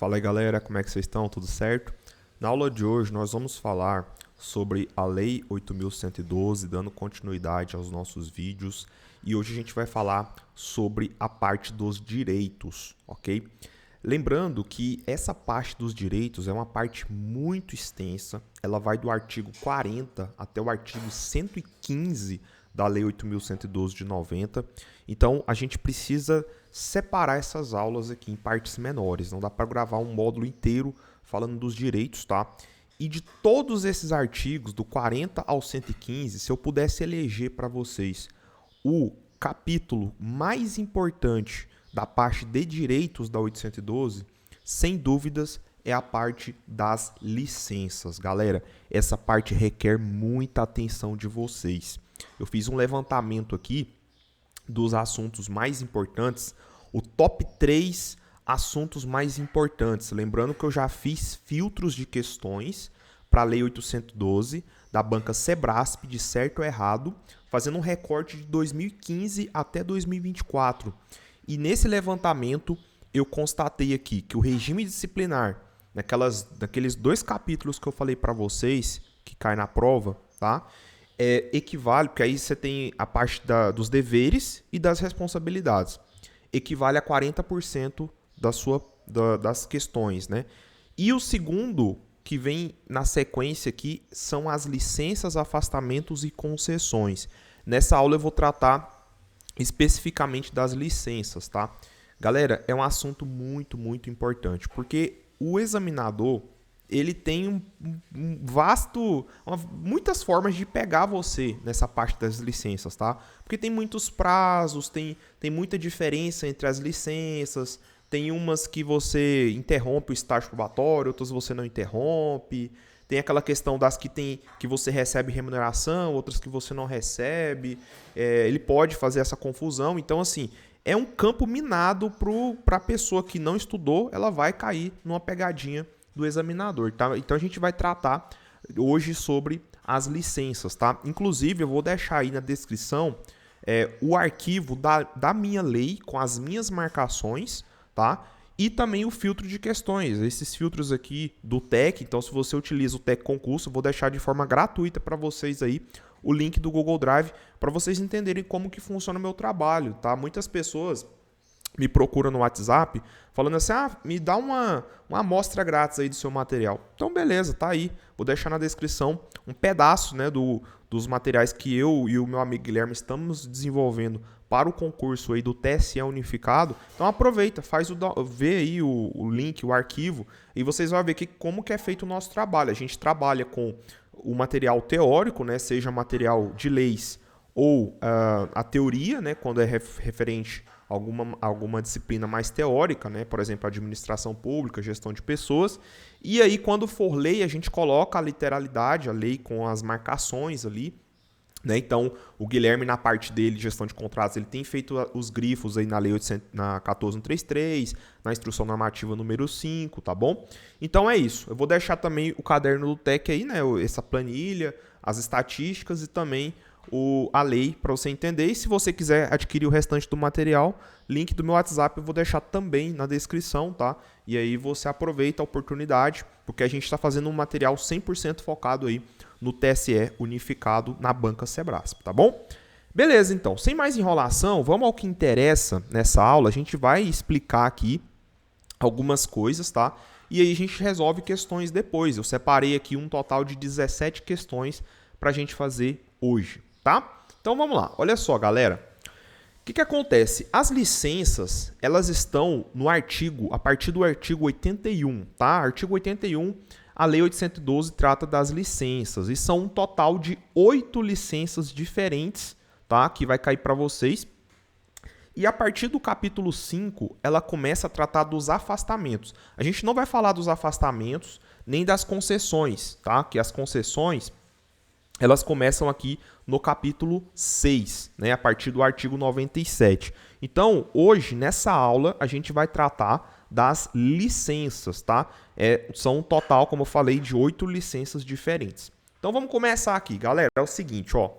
Fala aí galera, como é que vocês estão? Tudo certo? Na aula de hoje nós vamos falar sobre a Lei 8.112, dando continuidade aos nossos vídeos. E hoje a gente vai falar sobre a parte dos direitos, ok? Lembrando que essa parte dos direitos é uma parte muito extensa, ela vai do artigo 40 até o artigo 115 da Lei 8.112 de 90. Então, a gente precisa separar essas aulas aqui em partes menores. Não dá para gravar um módulo inteiro falando dos direitos, tá? E de todos esses artigos, do 40 ao 115, se eu pudesse eleger para vocês o capítulo mais importante da parte de direitos da 812, sem dúvidas, é a parte das licenças. Galera, essa parte requer muita atenção de vocês. Eu fiz um levantamento aqui dos assuntos mais importantes, o top 3 assuntos mais importantes. Lembrando que eu já fiz filtros de questões para a Lei 812 da banca Sebrasp, de certo ou errado, fazendo um recorte de 2015 até 2024. E nesse levantamento eu constatei aqui que o regime disciplinar, naqueles 2 capítulos que eu falei para vocês, que cai na prova, tá? Equivale, porque aí você tem a parte dos deveres e das responsabilidades. Equivale a 40% das questões, né? E o segundo, que vem na sequência aqui, são as licenças, afastamentos e concessões. Nessa aula eu vou tratar especificamente das licenças, tá? Galera, é um assunto muito, muito importante, porque o examinador, ele tem muitas formas de pegar você nessa parte das licenças, tá? Porque tem muitos prazos, tem muita diferença entre as licenças, tem umas que você interrompe o estágio probatório, outras você não interrompe, tem aquela questão das que você recebe remuneração, outras que você não recebe, ele pode fazer essa confusão, então assim, é um campo minado para a pessoa que não estudou, ela vai cair numa pegadinha do examinador, tá? Então a gente vai tratar hoje sobre as licenças, tá? Inclusive eu vou deixar aí na descrição o arquivo da minha lei com as minhas marcações, tá? E também o filtro de questões, esses filtros aqui do TEC. Então se você utiliza o TEC Concurso, eu vou deixar de forma gratuita para vocês aí o link do Google Drive para vocês entenderem como que funciona o meu trabalho, tá? Muitas pessoas me procura no WhatsApp, falando assim, me dá uma amostra grátis aí do seu material. Então, beleza, tá aí. Vou deixar na descrição um pedaço, né, dos materiais que eu e o meu amigo Guilherme estamos desenvolvendo para o concurso aí do TSE Unificado. Então, aproveita, vê aí o link, o arquivo, e vocês vão ver como que é feito o nosso trabalho. A gente trabalha com o material teórico, né, seja material de leis ou a teoria, né, quando é referente a alguma disciplina mais teórica, né, por exemplo, administração pública, gestão de pessoas. E aí, quando for lei, a gente coloca a literalidade, a lei com as marcações ali, né? Então, o Guilherme, na parte dele, gestão de contratos, ele tem feito os grifos aí na Lei 14133, na Instrução Normativa número 5, tá bom? Então é isso. Eu vou deixar também o caderno do TEC aí, né? Essa planilha, as estatísticas e também a lei para você entender. E se você quiser adquirir o restante do material, link do meu WhatsApp eu vou deixar também na descrição, tá? E aí você aproveita a oportunidade, porque a gente está fazendo um material 100% focado aí no TSE Unificado na banca Sebrasp, tá bom? Beleza, então, sem mais enrolação, vamos ao que interessa nessa aula. A gente vai explicar aqui algumas coisas, tá? E aí a gente resolve questões depois. Eu separei aqui um total de 17 questões para a gente fazer hoje, tá? Então vamos lá. Olha só, galera. O que acontece? As licenças, elas estão no artigo, a partir do artigo 81, tá? Artigo 81, a Lei 812 trata das licenças. E são um total de 8 licenças diferentes, tá? Que vai cair para vocês. E a partir do capítulo 5, ela começa a tratar dos afastamentos. A gente não vai falar dos afastamentos, nem das concessões, tá? Que as concessões, elas começam aqui no capítulo 6, né, a partir do artigo 97. Então, hoje, nessa aula, a gente vai tratar das licenças, tá? São um total, como eu falei, de 8 licenças diferentes. Então, vamos começar aqui, galera. É o seguinte, ó.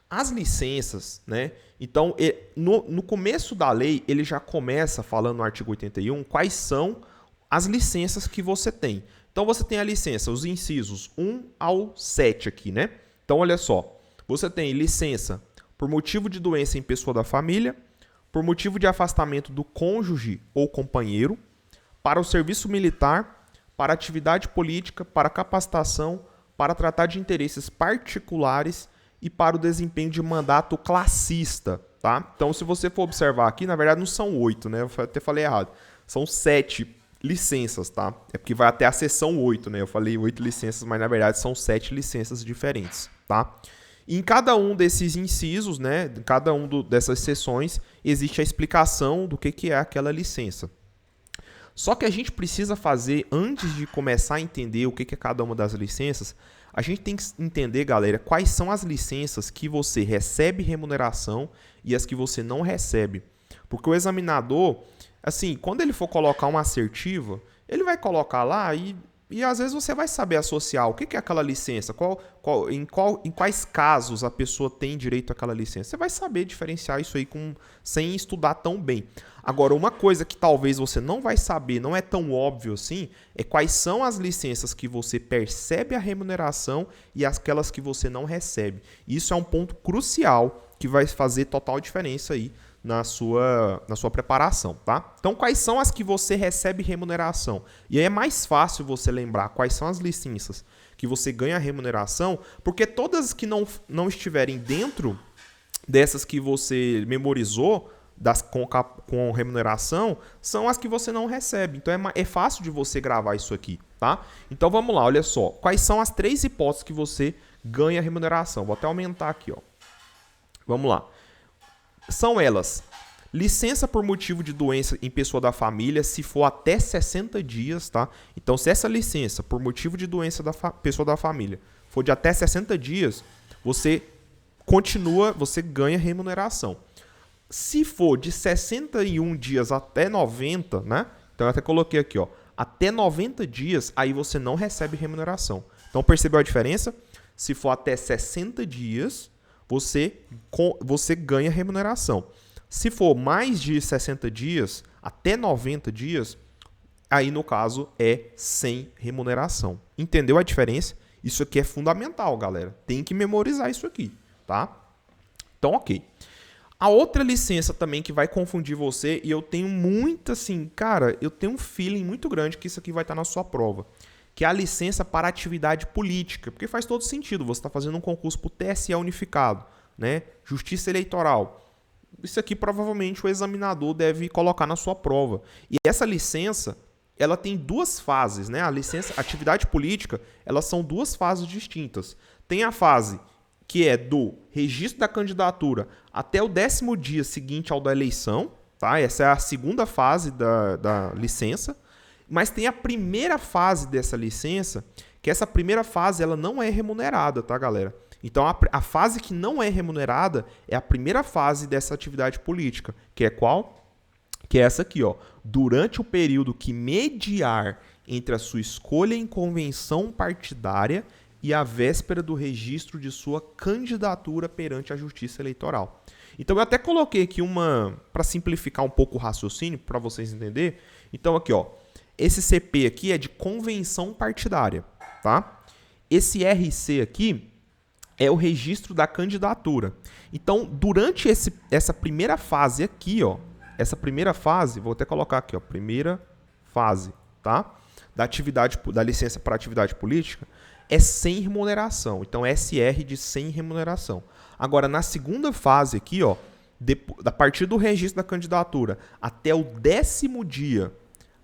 As licenças, né? Então, no começo da lei, ele já começa falando no artigo 81 quais são as licenças que você tem. Então, você tem a licença, os incisos 1 ao 7 aqui, né? Então, olha só. Você tem licença por motivo de doença em pessoa da família, por motivo de afastamento do cônjuge ou companheiro, para o serviço militar, para atividade política, para capacitação, para tratar de interesses particulares e para o desempenho de mandato classista, tá? Então, se você for observar aqui, na verdade não são 8, né? Eu até falei errado. São 7 licenças, tá? É porque vai até a seção 8, né? Eu falei 8 licenças, mas na verdade são 7 licenças diferentes, tá? E em cada um desses incisos, né? Em cada um dessas seções, existe a explicação do que é aquela licença. Só que a gente precisa fazer, antes de começar a entender o que é cada uma das licenças, a gente tem que entender, galera, quais são as licenças que você recebe remuneração e as que você não recebe. Porque o examinador, assim, quando ele for colocar uma assertiva, ele vai colocar lá e às vezes você vai saber associar o que é aquela licença, em quais casos a pessoa tem direito àquela licença. Você vai saber diferenciar isso aí sem estudar tão bem. Agora, uma coisa que talvez você não vai saber, não é tão óbvio assim, é quais são as licenças que você percebe a remuneração e aquelas que você não recebe. Isso é um ponto crucial que vai fazer total diferença aí na sua preparação, tá? Então, quais são as que você recebe remuneração? E aí é mais fácil você lembrar quais são as licenças que você ganha remuneração, porque todas que não estiverem dentro dessas que você memorizou, com remuneração, são as que você não recebe. Então, é fácil de você gravar isso aqui, tá? Então, vamos lá, olha só. Quais são as 3 hipóteses que você ganha remuneração? Vou até aumentar aqui, ó. Vamos lá. São elas: licença por motivo de doença em pessoa da família, se for até 60 dias, tá? Então, se essa licença por motivo de doença da pessoa da família for de até 60 dias, você ganha remuneração. Se for de 61 dias até 90, né? Então, eu até coloquei aqui, ó. Até 90 dias, aí você não recebe remuneração. Então, percebeu a diferença? Se for até 60 dias, você ganha remuneração. Se for mais de 60 dias, até 90 dias, aí no caso é sem remuneração. Entendeu a diferença? Isso aqui é fundamental, galera. Tem que memorizar isso aqui, tá? Então, ok. A outra licença também que vai confundir você, e eu tenho muito assim, cara, eu tenho um feeling muito grande que isso aqui vai estar na sua prova, que é a licença para atividade política, porque faz todo sentido, você está fazendo um concurso para o TSE unificado, né? Justiça Eleitoral. Isso aqui provavelmente o examinador deve colocar na sua prova. E essa licença, ela tem 2 fases, né? A licença, atividade política, elas são 2 fases distintas. Tem a fase que é do registro da candidatura até o 10º dia seguinte ao da eleição, tá? Essa é a segunda fase da licença. Mas tem a primeira fase dessa licença, que essa primeira fase ela não é remunerada, tá, galera? Então, a fase que não é remunerada é a primeira fase dessa atividade política, que é qual? Que é essa aqui, ó. Durante o período que mediar entre a sua escolha em convenção partidária e a véspera do registro de sua candidatura perante a Justiça Eleitoral. Então, eu até coloquei aqui para simplificar um pouco o raciocínio, para vocês entenderem. Então, aqui, ó. Esse CP aqui é de convenção partidária, tá? Esse RC aqui é o registro da candidatura. Então, durante essa primeira fase aqui, ó, essa primeira fase, vou até colocar aqui, ó, primeira fase, tá? Da licença para atividade política, é sem remuneração. Então, SR de sem remuneração. Agora, na segunda fase aqui, ó, a partir do registro da candidatura até o 10º dia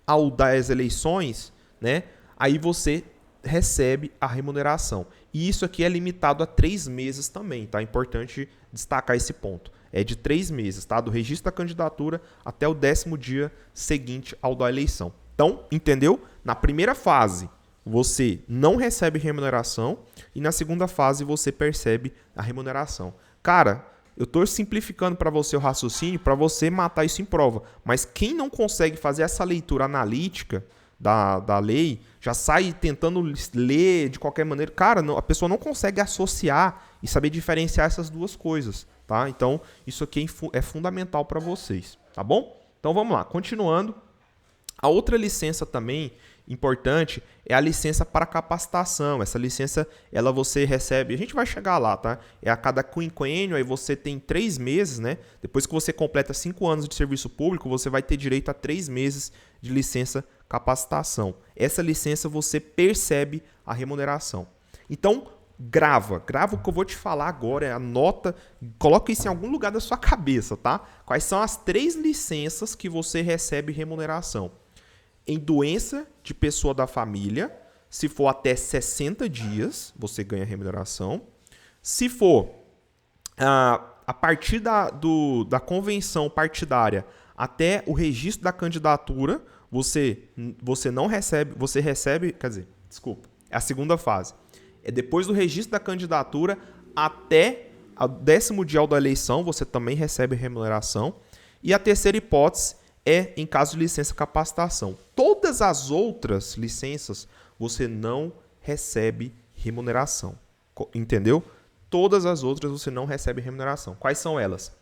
ao das eleições, né? Aí você recebe a remuneração. E isso aqui é limitado a 3 meses também, tá? É importante destacar esse ponto. É de 3 meses, tá? Do registro da candidatura até o 10º dia seguinte ao da eleição. Então, entendeu? Na primeira fase, você não recebe remuneração e na segunda fase você percebe a remuneração. Cara, eu estou simplificando para você o raciocínio para você matar isso em prova. Mas quem não consegue fazer essa leitura analítica da lei, já sai tentando ler de qualquer maneira. Cara, a pessoa não consegue associar e saber diferenciar essas duas coisas, tá? Então, isso aqui é fundamental para vocês, tá bom? Então, vamos lá, continuando. A outra licença também importante é a licença para capacitação. Essa licença, ela você recebe, a gente vai chegar lá, tá? É a cada quinquênio, aí você tem 3 meses, né? Depois que você completa 5 anos de serviço público, você vai ter direito a 3 meses de licença capacitação. Essa licença você percebe a remuneração. Então, grava o que eu vou te falar agora, anota, coloca isso em algum lugar da sua cabeça, tá? Quais são as 3 licenças que você recebe remuneração? Em doença de pessoa da família, se for até 60 dias, você ganha remuneração. Se for a partir da convenção partidária até o registro da candidatura, você não recebe, você recebe, quer dizer, desculpa, é a segunda fase. É depois do registro da candidatura até o 10º dia da eleição, você também recebe remuneração. E a terceira hipótese é em caso de licença capacitação. Todas as outras licenças você não recebe remuneração. Entendeu? Todas as outras você não recebe remuneração. Quais são elas?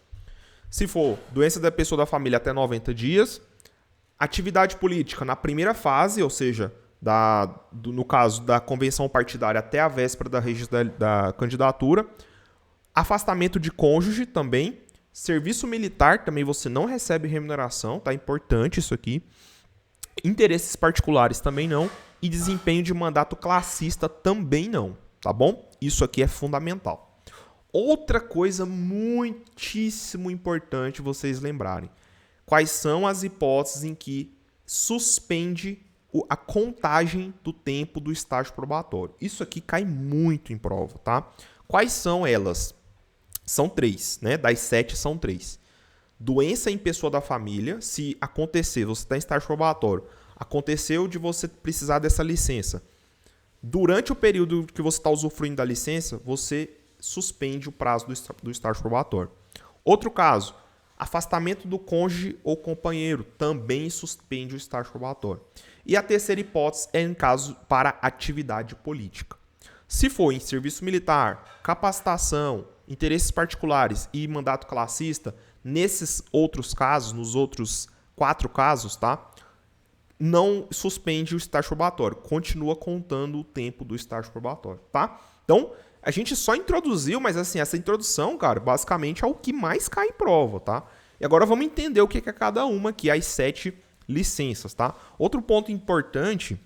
Se for doença da pessoa da família até 90 dias, atividade política na primeira fase, ou seja, no caso da convenção partidária até a véspera da registro da candidatura, afastamento de cônjuge também, serviço militar também você não recebe remuneração, tá? Importante isso aqui. Interesses particulares também não. E desempenho de mandato classista também não, tá bom? Isso aqui é fundamental. Outra coisa muitíssimo importante vocês lembrarem. Quais são as hipóteses em que suspende a contagem do tempo do estágio probatório? Isso aqui cai muito em prova, tá? Quais são elas? São 3, né? Das 7 são 3. Doença em pessoa da família, se acontecer, você está em estágio probatório, aconteceu de você precisar dessa licença. Durante o período que você está usufruindo da licença, você suspende o prazo do estágio probatório. Outro caso, afastamento do cônjuge ou companheiro, também suspende o estágio probatório. E a terceira hipótese é em caso para atividade política. Se for em serviço militar, capacitação, interesses particulares e mandato classista, nesses outros casos, nos outros 4 casos, tá? Não suspende o estágio probatório, continua contando o tempo do estágio probatório, tá? Então, a gente só introduziu, mas assim, essa introdução, cara, basicamente é o que mais cai em prova, tá? E agora vamos entender o que é cada uma aqui, as 7 licenças, tá? Outro ponto importante,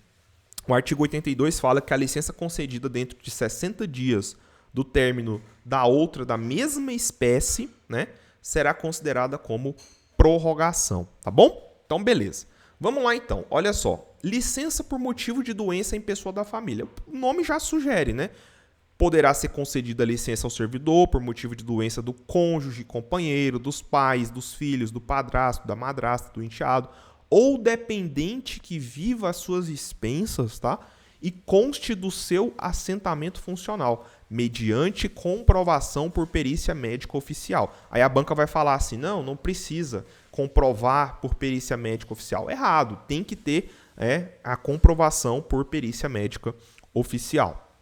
o artigo 82 fala que a licença concedida dentro de 60 dias do término da outra da mesma espécie, né, será considerada como prorrogação, tá bom? Então, beleza. Vamos lá, então. Olha só. Licença por motivo de doença em pessoa da família. O nome já sugere, né? Poderá ser concedida a licença ao servidor por motivo de doença do cônjuge, companheiro, dos pais, dos filhos, do padrasto, da madrasta, do enteado, ou dependente que viva às suas expensas, tá? E conste do seu assentamento funcional, mediante comprovação por perícia médica oficial. Aí a banca vai falar assim, não precisa comprovar por perícia médica oficial. Errado, tem que ter a comprovação por perícia médica oficial.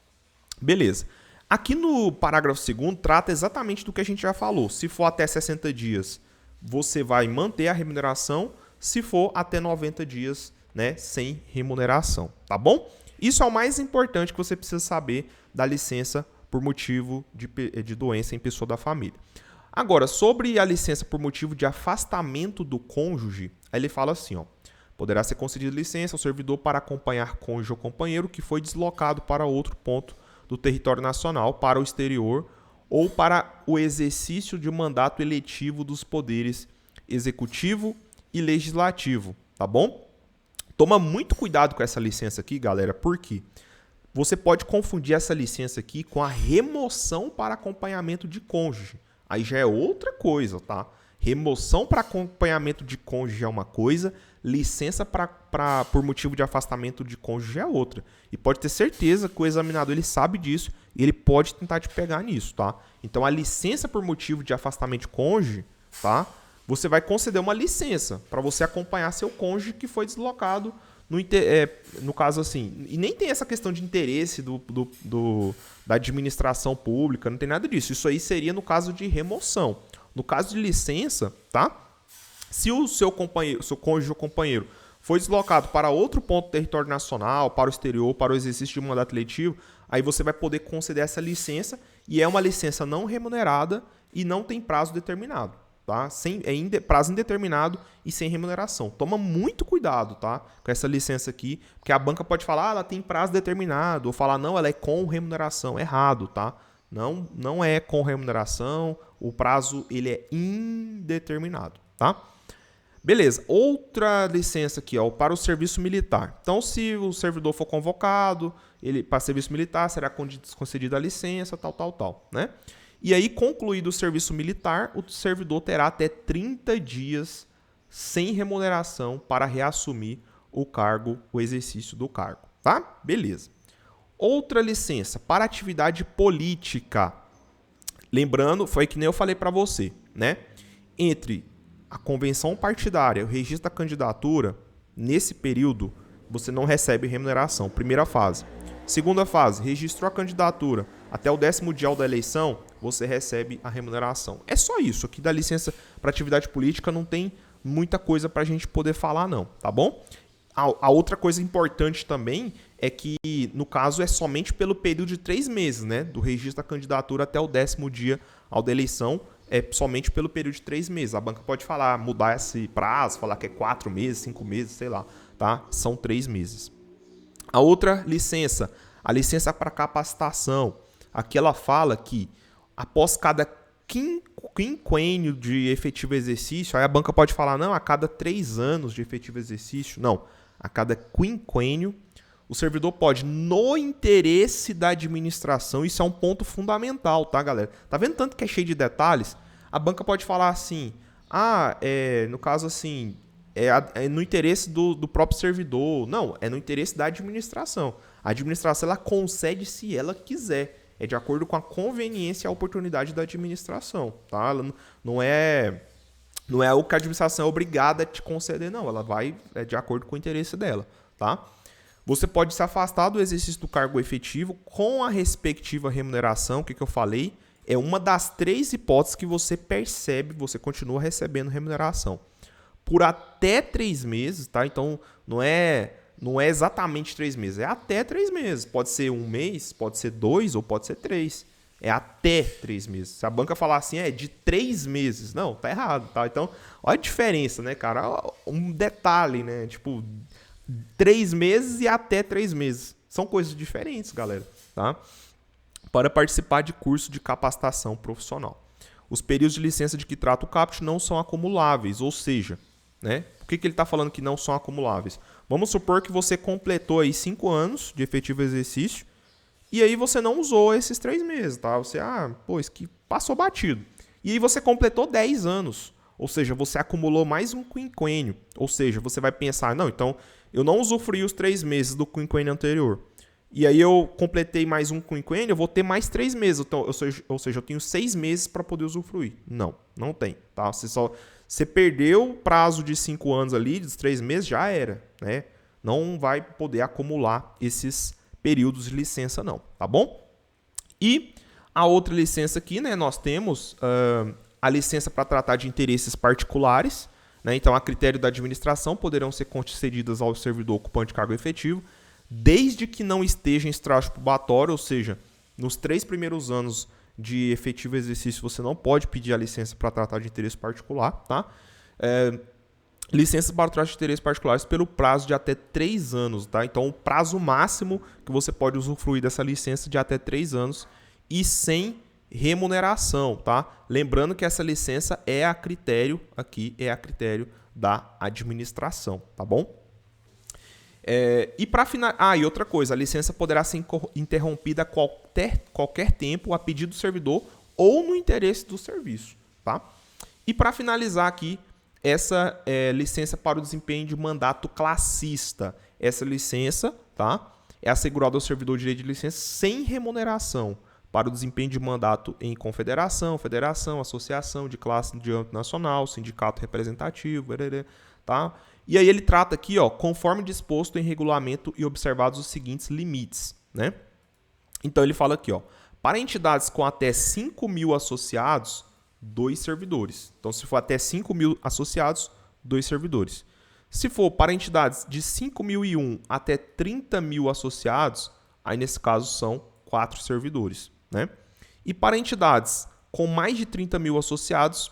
Beleza. Aqui no parágrafo 2º trata exatamente do que a gente já falou. Se for até 60 dias, você vai manter a remuneração. Se for até 90 dias, né, sem remuneração, tá bom? Isso é o mais importante que você precisa saber da licença por motivo de doença em pessoa da família. Agora, sobre a licença por motivo de afastamento do cônjuge, aí ele fala assim, ó, poderá ser concedida licença ao servidor para acompanhar cônjuge ou companheiro que foi deslocado para outro ponto do território nacional, para o exterior ou para o exercício de um mandato eletivo dos poderes executivo e legislativo, tá bom? Toma muito cuidado com essa licença aqui, galera, porque você pode confundir essa licença aqui com a remoção para acompanhamento de cônjuge. Aí já é outra coisa, tá? Remoção para acompanhamento de cônjuge é uma coisa, licença por motivo de afastamento de cônjuge é outra. E pode ter certeza que o examinador ele sabe disso e ele pode tentar te pegar nisso, tá? Então a licença por motivo de afastamento de cônjuge, tá? você vai conceder uma licença para você acompanhar seu cônjuge que foi deslocado no caso assim. E nem tem essa questão de interesse da administração pública, não tem nada disso. Isso aí seria no caso de remoção. No caso de licença, tá? Se o seu cônjuge ou companheiro foi deslocado para outro ponto do território nacional, para o exterior, para o exercício de um mandato eletivo, aí você vai poder conceder essa licença, e é uma licença não remunerada e não tem prazo determinado, tá? Prazo indeterminado e sem remuneração. Toma muito cuidado, tá? Com essa licença aqui, porque a banca pode falar, ela tem prazo determinado, ou falar, não, ela é com remuneração. Errado, tá? Não é com remuneração, o prazo ele é indeterminado, tá? Beleza, outra licença aqui, ó, para o serviço militar. Então, se o servidor for convocado, ele para serviço militar, será concedida a licença, tal, né? E aí, concluído o serviço militar, o servidor terá até 30 dias sem remuneração para reassumir o exercício do cargo, tá? Beleza. Outra licença, para atividade política. Lembrando, foi que nem eu falei para você, né? Entre a convenção partidária, o registro da candidatura, nesse período, você não recebe remuneração. Primeira fase. Segunda fase, registrou a candidatura. Até o 10º dia da eleição, você recebe a remuneração. É só isso. Aqui da licença para atividade política não tem muita coisa para a gente poder falar, não. Tá bom? A outra coisa importante também é que, no caso, é somente pelo período de 3 meses, né? Do registro da candidatura até o 10º dia da eleição. É somente pelo período de 3 meses. A banca pode falar, mudar esse prazo, falar que é 4 meses, 5 meses, sei lá, tá? São 3 meses. A outra licença, a licença para capacitação. Aqui ela fala que após cada quinquênio de efetivo exercício, aí a banca pode falar, não, a cada 3 anos de efetivo exercício, não, a cada quinquênio, o servidor pode, no interesse da administração, isso é um ponto fundamental, tá, galera? Tá vendo tanto que é cheio de detalhes? A banca pode falar assim, no caso assim, é no interesse do próprio servidor. Não, é no interesse da administração. A administração, ela concede se ela quiser. É de acordo com a conveniência e a oportunidade da administração, tá? Ela não é o que a administração é obrigada a te conceder, não. Ela vai de acordo com o interesse dela, tá? Você pode se afastar do exercício do cargo efetivo com a respectiva remuneração, que eu falei. É uma das 3 hipóteses que você percebe, você continua recebendo remuneração. Por até 3 meses, tá? Então, não é exatamente 3 meses, é até 3 meses. Pode ser 1 mês, pode ser 2 ou pode ser 3. É até 3 meses. Se a banca falar assim, é de 3 meses. Não, tá errado, tá? Então, olha a diferença, né, cara? Um detalhe, né? Tipo, 3 meses e até 3 meses. São coisas diferentes, galera, tá? Para participar de curso de capacitação profissional. Os períodos de licença de que trata o caput não são acumuláveis, ou seja, né? Por que ele está falando que não são acumuláveis? Vamos supor que você completou aí 5 anos de efetivo exercício e aí você não usou esses 3 meses, tá? Você, isso que passou batido. E aí você completou 10 anos, ou seja, você acumulou mais um quinquênio. Ou seja, você vai pensar, não, então eu não usufruí os 3 meses do quinquênio anterior. E aí eu completei mais um quinquênio, eu vou ter mais 3 meses. Então, ou seja, eu tenho 6 meses para poder usufruir. Não tem, tá? Você perdeu o prazo de 5 anos ali, dos 3 meses, já era, né? Não vai poder acumular esses períodos de licença, não, tá bom? E a outra licença aqui, né? Nós temos a licença para tratar de interesses particulares, né? Então, a critério da administração, poderão ser concedidas ao servidor ocupante de cargo efetivo, desde que não esteja em estágio probatório, ou seja, nos 3 primeiros anos de efetivo exercício, você não pode pedir a licença para tratar de interesse particular, tá? Licença para tratar de interesses particulares pelo prazo de até 3 anos, tá? Então, o prazo máximo que você pode usufruir dessa licença de até 3 anos e sem remuneração, tá? Lembrando que essa licença é a critério da administração, tá bom? E para finalizar, e outra coisa, a licença poderá ser interrompida a qualquer tempo a pedido do servidor ou no interesse do serviço, tá? E para finalizar aqui, essa licença para o desempenho de mandato classista. Essa licença, tá? É assegurada ao servidor o direito de licença sem remuneração para o desempenho de mandato em confederação, federação, associação de classe de âmbito nacional, sindicato representativo, tá? E aí ele trata aqui, ó, conforme disposto em regulamento e observados os seguintes limites, né? Então ele fala aqui, ó, para entidades com até 5.000 associados, 2 servidores. Então se for até 5.000 associados, 2 servidores. Se for para entidades de 5.001 até 30.000 associados, aí nesse caso são 4 servidores, né? E para entidades com mais de 30.000 associados,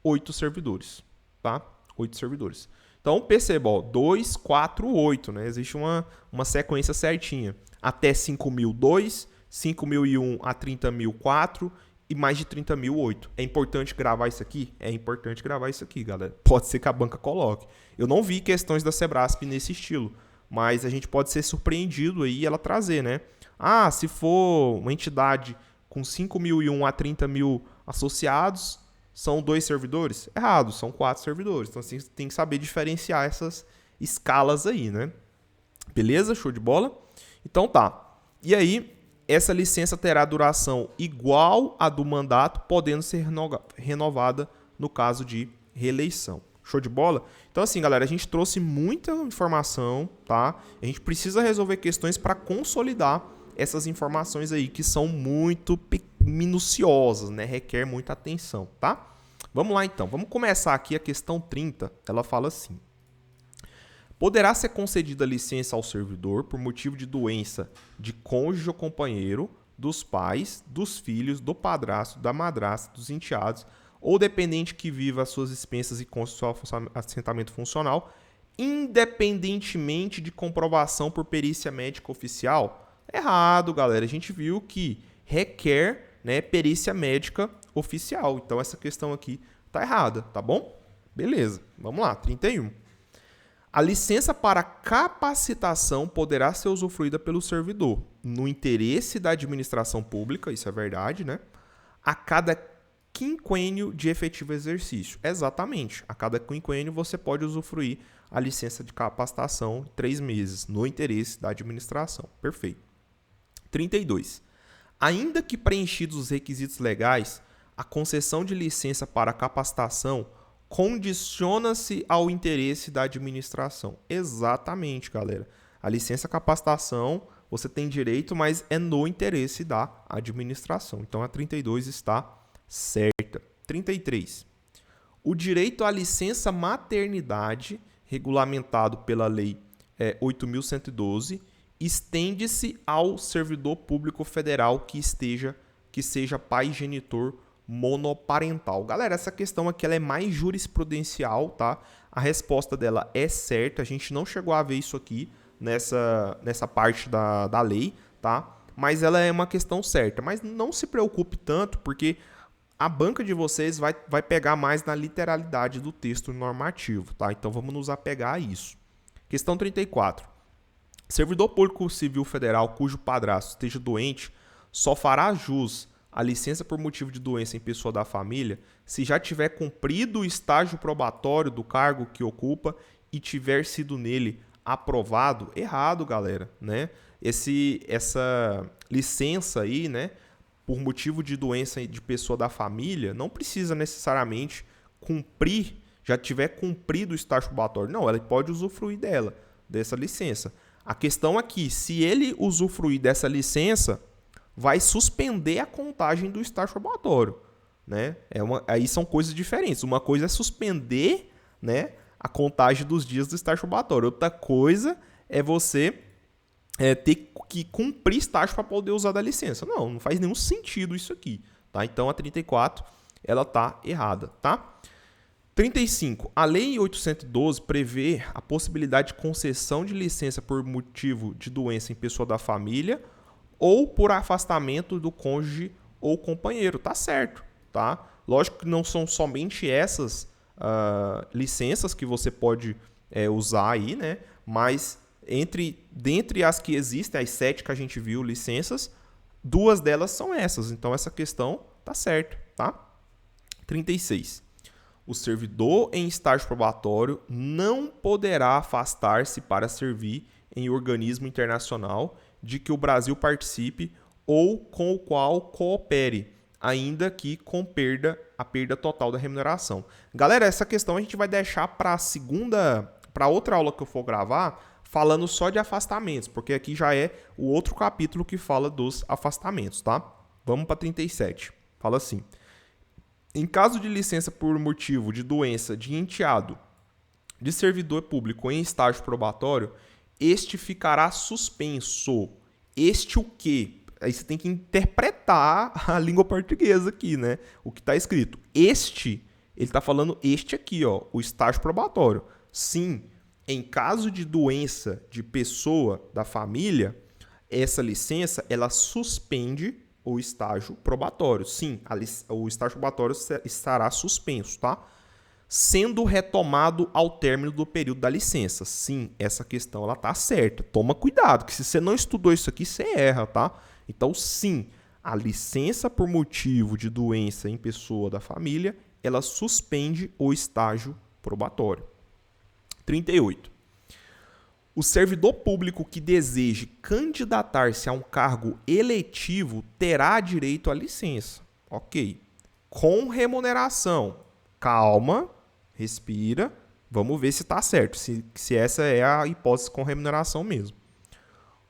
8 servidores, tá? 8 servidores. Então, perceba, ó, 2, 4, 8, né? Existe uma sequência certinha. Até 5.000, 2, 5.001 a 30.000, 4 e mais de 30.000, 8. É importante gravar isso aqui? É importante gravar isso aqui, galera. Pode ser que a banca coloque. Eu não vi questões da Sebrasp nesse estilo, mas a gente pode ser surpreendido aí ela trazer, né? Ah, se for uma entidade com 5.001 a 30.000 associados, são 2 servidores? Errado, são 4 servidores. Então, assim, tem que saber diferenciar essas escalas aí, né? Beleza? Show de bola? Então, tá. E aí, essa licença terá duração igual à do mandato, podendo ser renovada no caso de reeleição. Show de bola? Então, assim, galera, a gente trouxe muita informação, tá? A gente precisa resolver questões para consolidar essas informações aí, que são muito minuciosas, né? Requer muita atenção, tá? Vamos lá, então. Vamos começar aqui a questão 30. Ela fala assim: poderá ser concedida licença ao servidor por motivo de doença de cônjuge ou companheiro, dos pais, dos filhos, do padrasto, da madrasta, dos enteados ou dependente que viva às suas expensas e conste seu assentamento funcional, independentemente de comprovação por perícia médica oficial? Errado, galera. A gente viu que requer, né, perícia médica oficial. Então, essa questão aqui tá errada, tá bom? Beleza. Vamos lá, 31. A licença para capacitação poderá ser usufruída pelo servidor, no interesse da administração pública, isso é verdade, né? A cada quinquênio de efetivo exercício. Exatamente. A cada quinquênio você pode usufruir a licença de capacitação 3 meses, no interesse da administração. Perfeito. 32. Ainda que preenchidos os requisitos legais, a concessão de licença para capacitação condiciona-se ao interesse da administração. Exatamente, galera. A licença capacitação você tem direito, mas é no interesse da administração. Então, a 32 está certa. 33. O direito à licença maternidade, regulamentado pela Lei 8.112, estende-se ao servidor público federal que seja pai genitor monoparental. Galera, essa questão aqui ela é mais jurisprudencial, tá? A resposta dela é certa. A gente não chegou a ver isso aqui nessa parte da lei, tá? Mas ela é uma questão certa. Mas não se preocupe tanto, porque a banca de vocês vai pegar mais na literalidade do texto normativo, tá? Então vamos nos apegar a isso. Questão 34. Servidor público civil federal cujo padrasto esteja doente só fará jus à licença por motivo de doença em pessoa da família se já tiver cumprido o estágio probatório do cargo que ocupa e tiver sido nele aprovado. Errado, galera, né? Essa licença aí, né, por motivo de doença de pessoa da família, não precisa necessariamente já tiver cumprido o estágio probatório. Não, ela pode usufruir dessa licença. A questão aqui, se ele usufruir dessa licença, vai suspender a contagem do estágio probatório, né? Aí são coisas diferentes. Uma coisa é suspender, né, a contagem dos dias do estágio probatório. Outra coisa é você ter que cumprir estágio para poder usar da licença. Não faz nenhum sentido isso aqui, tá? Então a 34 ela tá errada, tá? 35. A Lei 812 prevê a possibilidade de concessão de licença por motivo de doença em pessoa da família ou por afastamento do cônjuge ou companheiro. Tá certo, tá? Lógico que não são somente essas licenças que você pode usar aí, né? Mas dentre as que existem, as 7 que a gente viu, licenças, 2 delas são essas. Então, essa questão tá certa, tá? 36. O servidor em estágio probatório não poderá afastar-se para servir em organismo internacional de que o Brasil participe ou com o qual coopere, ainda que com a perda total da remuneração. Galera, essa questão a gente vai deixar para outra aula que eu for gravar, falando só de afastamentos, porque aqui já é o outro capítulo que fala dos afastamentos, tá? Vamos para 37. Fala assim: em caso de licença por motivo de doença de enteado de servidor público em estágio probatório, este ficará suspenso. Este o quê? Aí você tem que interpretar a língua portuguesa aqui, né? O que está escrito. Este, ele está falando este aqui, ó, o estágio probatório. Sim, em caso de doença de pessoa da família, essa licença, ela suspende o estágio probatório. Sim, o estágio probatório estará suspenso, tá? Sendo retomado ao término do período da licença. Sim, essa questão ela tá certa. Toma cuidado, que se você não estudou isso aqui, você erra, tá? Então, sim, a licença por motivo de doença em pessoa da família, ela suspende o estágio probatório. 38. O servidor público que deseje candidatar-se a um cargo eletivo terá direito à licença. Ok. Com remuneração. Calma, respira. Vamos ver se está certo, se essa é a hipótese com remuneração mesmo.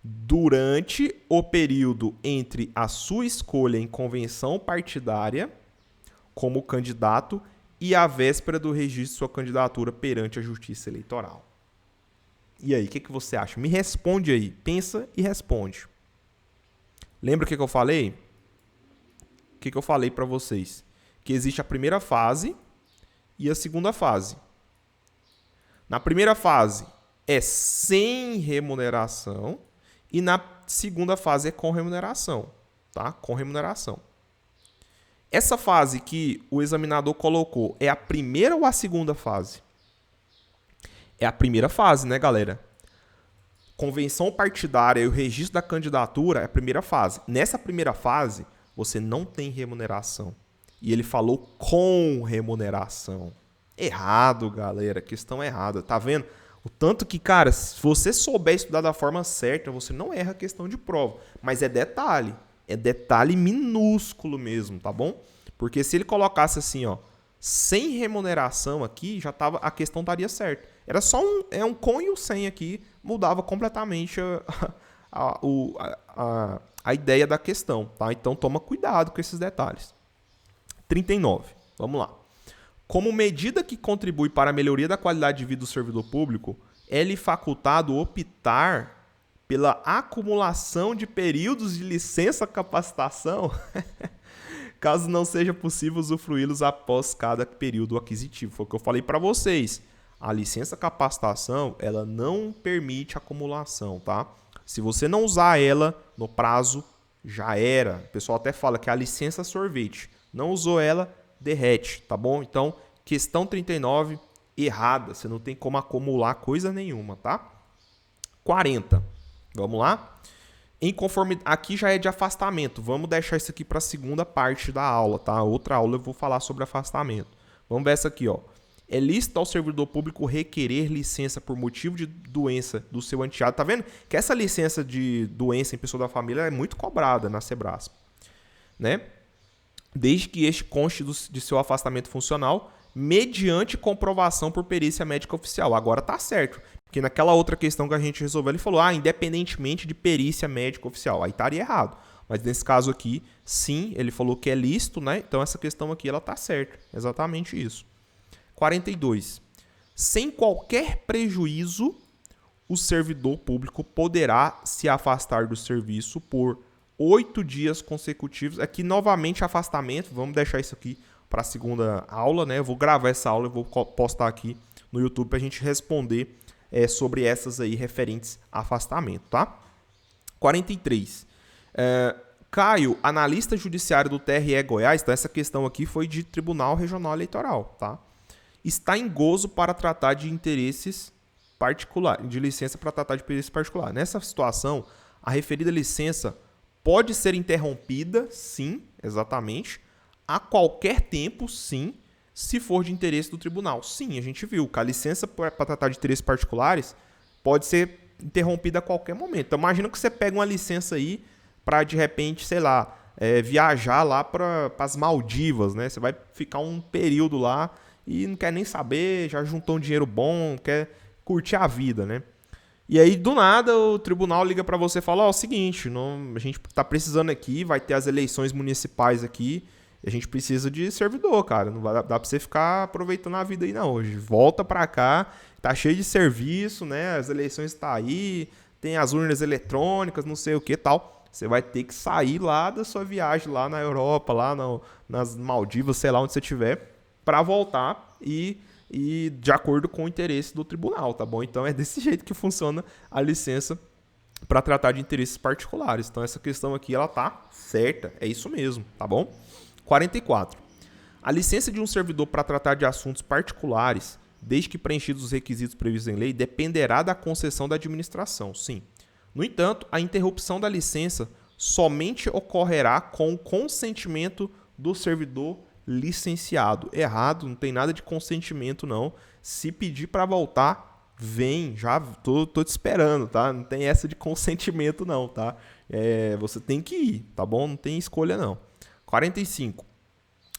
Durante o período entre a sua escolha em convenção partidária como candidato e a véspera do registro de sua candidatura perante a Justiça Eleitoral. E aí, o que você acha? Me responde aí. Pensa e responde. Lembra o que eu falei? O que eu falei para vocês? Que existe a primeira fase e a segunda fase. Na primeira fase é sem remuneração e na segunda fase é com remuneração, tá? Com remuneração. Essa fase que o examinador colocou é a primeira ou a segunda fase? É a primeira fase, né, galera? Convenção partidária e o registro da candidatura é a primeira fase. Nessa primeira fase, você não tem remuneração. E ele falou com remuneração. Errado, galera. Questão errada. Tá vendo? O tanto que, cara, se você souber estudar da forma certa, você não erra a questão de prova. Mas é detalhe. É detalhe minúsculo mesmo, tá bom? Porque se ele colocasse assim, ó, sem remuneração aqui, já tava, a questão estaria certa. Era só um com e o sem aqui, mudava completamente a ideia da questão, tá? Então toma cuidado com esses detalhes. 39. Vamos lá. Como medida que contribui para a melhoria da qualidade de vida do servidor público, é-lhe facultado optar pela acumulação de períodos de licença-capacitação, caso não seja possível usufruí-los após cada período aquisitivo. Foi o que eu falei para vocês. A licença-capacitação, ela não permite acumulação, tá? Se você não usar ela no prazo, já era. O pessoal até fala que é a licença sorvete. Não usou ela, derrete, tá bom? Então, questão 39, errada. Você não tem como acumular coisa nenhuma, tá? 40. Vamos lá? Aqui já é de afastamento. Vamos deixar isso aqui para a segunda parte da aula, tá? Outra aula eu vou falar sobre afastamento. Vamos ver essa aqui, ó. É lícito ao servidor público requerer licença por motivo de doença do seu enteado. Tá vendo? Que essa licença de doença em pessoa da família é muito cobrada na Sebrasp, né? Desde que este conste de seu afastamento funcional mediante comprovação por perícia médica oficial. Agora tá certo. Porque naquela outra questão que a gente resolveu, ele falou, independentemente de perícia médica oficial. Aí estaria errado. Mas nesse caso aqui, sim, ele falou que é lícito, né? Então essa questão aqui, ela tá certa. Exatamente isso. 42. Sem qualquer prejuízo, o servidor público poderá se afastar do serviço por 8 dias consecutivos. Aqui, novamente, afastamento. Vamos deixar isso aqui para a segunda aula, né? Eu vou gravar essa aula, eu vou postar aqui no YouTube para a gente responder sobre essas aí referentes a afastamento, tá? 43. Caio, analista judiciário do TRE Goiás, então essa questão aqui foi de Tribunal Regional Eleitoral, tá? Está em gozo para tratar de interesses particulares, de licença para tratar de interesses particulares. Nessa situação, a referida licença pode ser interrompida, sim, exatamente, a qualquer tempo, sim, se for de interesse do tribunal. Sim, a gente viu que a licença para tratar de interesses particulares pode ser interrompida a qualquer momento. Então, imagina que você pega uma licença aí para de repente, sei lá, viajar lá para as Maldivas, né? Você vai ficar um período lá e não quer nem saber, já juntou um dinheiro bom, quer curtir a vida, né? E aí, do nada, o tribunal liga para você e fala, ó, é o seguinte, a gente tá precisando aqui, vai ter as eleições municipais aqui, e a gente precisa de servidor, cara. Não vai dar pra você ficar aproveitando a vida aí, não. Hoje, volta pra cá, tá cheio de serviço, né? As eleições tá aí, tem as urnas eletrônicas, não sei o que tal. Você vai ter que sair lá da sua viagem, lá na Europa, lá nas Maldivas, sei lá onde você estiver, pra voltar e de acordo com o interesse do tribunal, tá bom? Então é desse jeito que funciona a licença para tratar de interesses particulares. Então essa questão aqui ela tá certa, é isso mesmo, tá bom? 44. A licença de um servidor para tratar de assuntos particulares, desde que preenchidos os requisitos previstos em lei, dependerá da concessão da administração, sim. No entanto, a interrupção da licença somente ocorrerá com o consentimento do servidor licenciado. Errado, não tem nada de consentimento não. Se pedir para voltar, vem, já tô te esperando, tá? Não tem essa de consentimento não, tá? Você tem que ir, tá bom? Não tem escolha não. 45.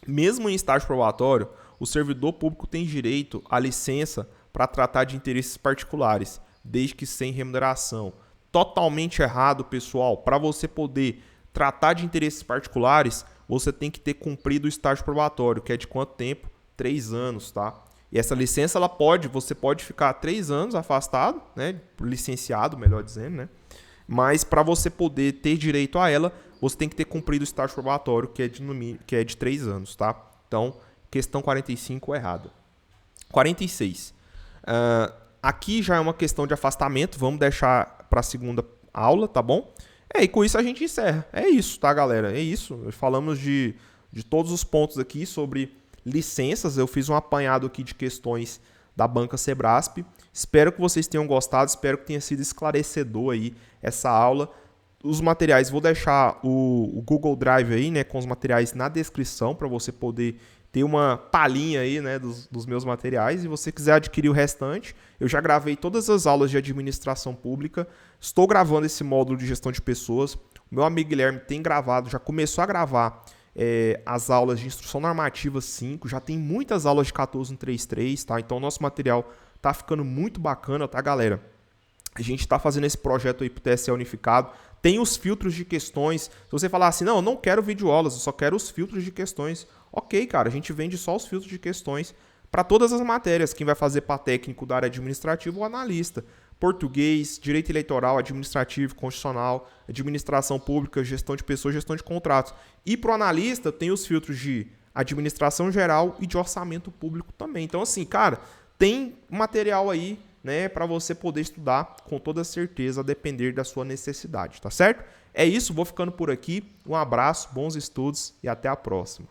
Mesmo em estágio probatório, o servidor público tem direito à licença para tratar de interesses particulares, desde que sem remuneração. Totalmente errado, pessoal. Para você poder tratar de interesses particulares, você tem que ter cumprido o estágio probatório, que é de quanto tempo? 3 anos, tá? E essa licença, você pode ficar 3 anos afastado, né? Licenciado, melhor dizendo, né? Mas para você poder ter direito a ela, você tem que ter cumprido o estágio probatório, que é de 3 anos, tá? Então, questão 45 errada. 46. Aqui já é uma questão de afastamento, vamos deixar para a segunda aula, tá bom? E com isso a gente encerra. É isso, tá, galera? É isso. Falamos de todos os pontos aqui sobre licenças. Eu fiz um apanhado aqui de questões da banca Sebrasp. Espero que vocês tenham gostado, espero que tenha sido esclarecedor aí essa aula. Os materiais, vou deixar o Google Drive aí, né, com os materiais na descrição para você poder ter uma palhinha aí, né, dos meus materiais. E se você quiser adquirir o restante, eu já gravei todas as aulas de administração pública. Estou gravando esse módulo de gestão de pessoas. O meu amigo Guilherme tem gravado, já começou a gravar as aulas de instrução normativa 5. Já tem muitas aulas de 14.133, tá? Então o nosso material tá ficando muito bacana, tá, galera? A gente está fazendo esse projeto aí para o TSE unificado. Tem os filtros de questões. Se você falar assim, não, eu não quero videoaulas, eu só quero os filtros de questões. Ok, cara, a gente vende só os filtros de questões para todas as matérias. Quem vai fazer para técnico da área administrativa ou analista. Português, direito eleitoral, administrativo, constitucional, administração pública, gestão de pessoas, gestão de contratos. E para o analista tem os filtros de administração geral e de orçamento público também. Então, assim, cara, tem material aí, né, para você poder estudar com toda certeza, a depender da sua necessidade, tá certo? É isso, vou ficando por aqui. Um abraço, bons estudos e até a próxima.